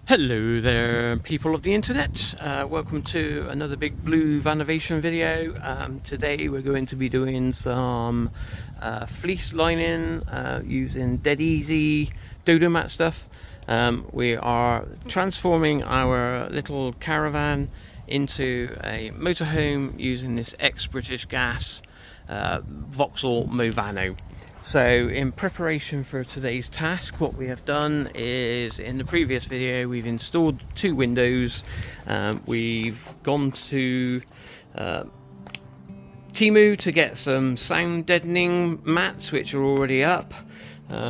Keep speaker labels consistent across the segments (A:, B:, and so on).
A: Hello there, people of the internet. Welcome to another big Blue Vanovation video. Today we're going to be doing some fleece lining using Dead Ezy Dodo mat stuff. We are transforming our little caravan into a motorhome using this ex-British gas Vauxhall Movano. So in preparation for today's task, what we have done is, in the previous video, we've installed two windows. We've gone to Temu to get some sound deadening mats, which are already up.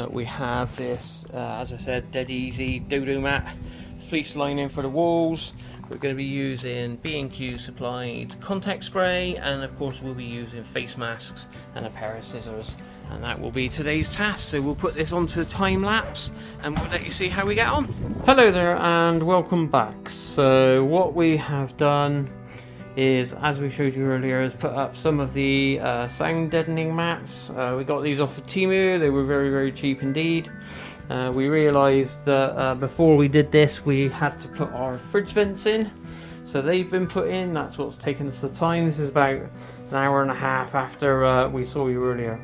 A: We have this, as I said, Dead Ezy Dodo mat fleece lining for the walls. We're going to be using B&Q supplied contact spray, and of course we'll be using face masks and a pair of scissors. And that will be today's task. So we'll put this onto a time lapse and we'll let you see how we get on. Hello there and welcome back. So what we have done is, as we showed you earlier, is put up some of the sound deadening mats. We got these off of Temu. They were very cheap indeed. We realised that before we did this we had to put our fridge vents in. So they've been put in. That's what's taken us the time. This is about an hour and a half after we saw you earlier.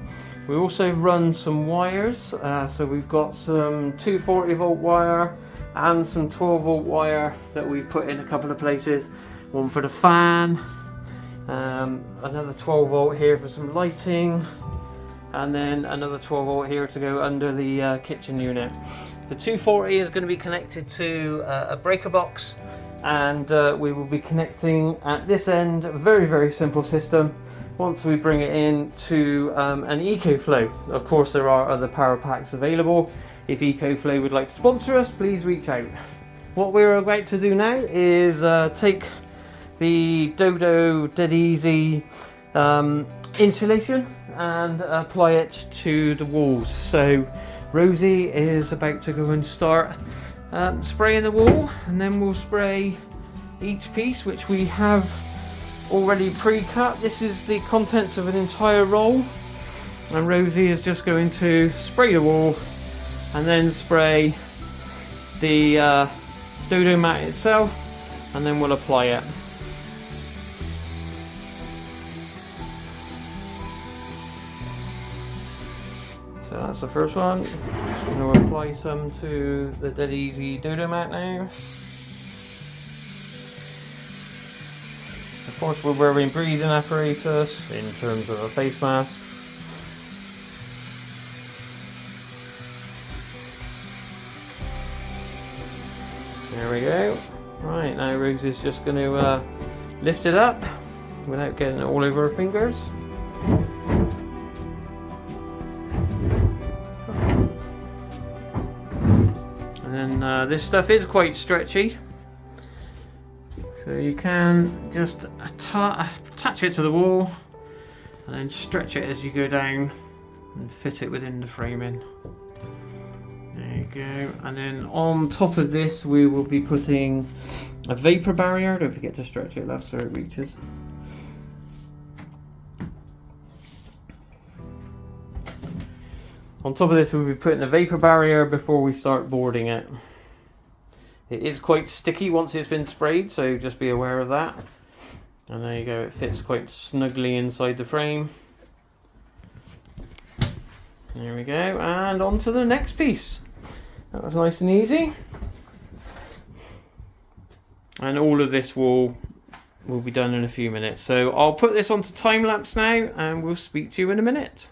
A: We also run some wires, so we've got some 240 volt wire and some 12 volt wire that we've put in a couple of places. One for the fan, another 12 volt here for some lighting, and then another 12 volt here to go under the kitchen unit. The 240 is going to be connected to a breaker box, and we will be connecting at this end a very simple system. Once we bring it in to an EcoFlow. Of course there are other power packs available. If EcoFlow would like to sponsor us, please reach out. What we're about to do now is take the Dodo Dead Ezy insulation and apply it to the walls. So Rosie is about to go and start spraying the wall, and then we'll spray each piece, which we have already pre-cut. This is the contents of an entire roll, and Rosie is just going to spray the wall and then spray the Dodo mat itself, and then we'll apply it. So that's the first one. Just going to apply some to the Dead Ezy Dodo mat now. Of course we're wearing breathing apparatus in terms of a face mask. There we go. Right, now Rose is just going to lift it up without getting it all over her fingers. And then this stuff is quite stretchy. So you can just attach it to the wall and then stretch it as you go down and fit it within the framing. There you go. And then on top of this we will be putting a vapor barrier. Don't forget to stretch it, that's where it reaches. On top of this we'll be putting a vapor barrier before we start boarding it. It is quite sticky once it's been sprayed, so just be aware of that. And there you go, it fits quite snugly inside the frame. There we go, and on to the next piece. That was nice and easy. And all of this will be done in a few minutes. So I'll put this onto time lapse now, and we'll speak to you in a minute.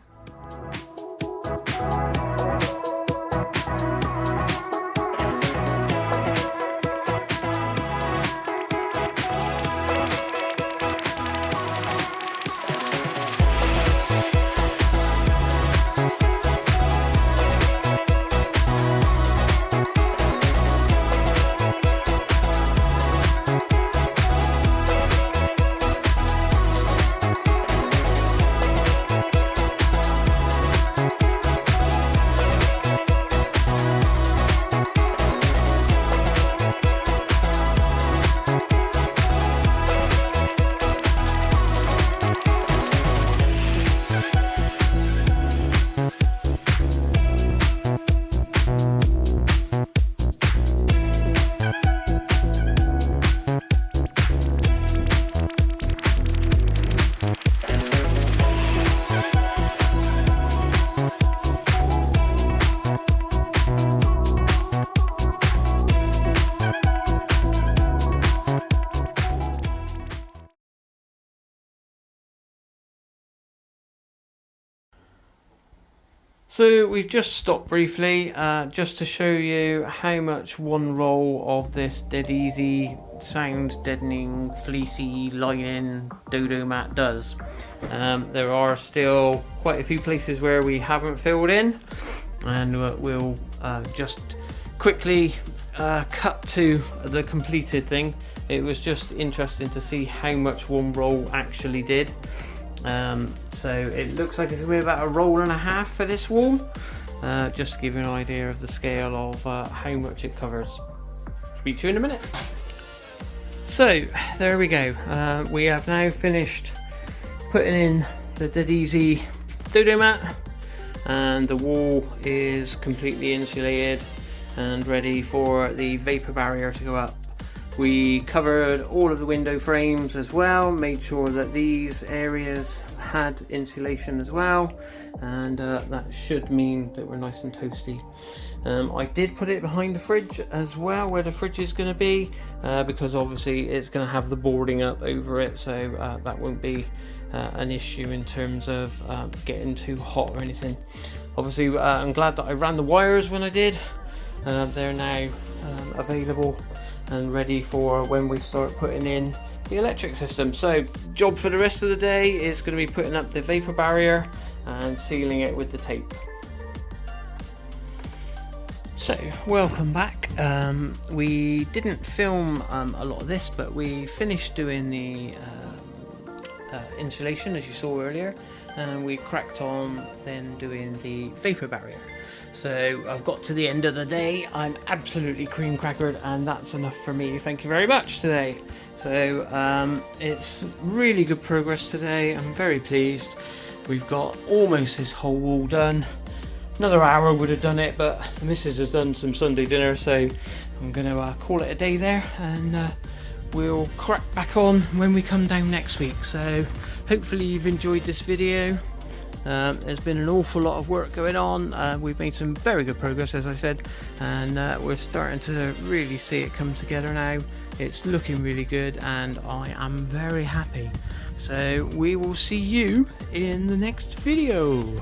A: So we've just stopped briefly just to show you how much one roll of this Dead Ezy sound deadening fleecy lining Dodo mat does. There are still quite a few places where we haven't filled in, and we'll just quickly cut to the completed thing. It was just interesting to see how much one roll actually did. So it looks like it's going to be about a roll and a half for this wall, just to give you an idea of the scale of how much it covers. Speak to you in a minute. So there we go, we have now finished putting in the Dead Ezy Dodo mat, and the wall is completely insulated and ready for the vapor barrier to go up. We covered all of the window frames as well, made sure that these areas had insulation as well, and that should mean that we're nice and toasty. I did put it behind the fridge as well, where the fridge is going to be, because obviously it's going to have the boarding up over it, so that won't be an issue in terms of getting too hot or anything. Obviously I'm glad that I ran the wires when I did. They're now available and ready for when we start putting in the electric system. So job for the rest of the day is going to be putting up the vapor barrier and sealing it with the tape. So welcome back. We didn't film a lot of this, but we finished doing the insulation as you saw earlier, and we cracked on then doing the vapor barrier. So I've got to the end of the day, I'm absolutely cream crackered, and that's enough for me. Thank you very much today. So it's really good progress today. I'm very pleased. We've got almost this whole wall done. Another hour would have done it, but the missus has done some Sunday dinner, so I'm going to call it a day there, and we'll crack back on when we come down next week. So hopefully you've enjoyed this video. There's been an awful lot of work going on. We've made some very good progress, as I said, and we're starting to really see it come together now. It's looking really good, and I am very happy. So we will see you in the next video.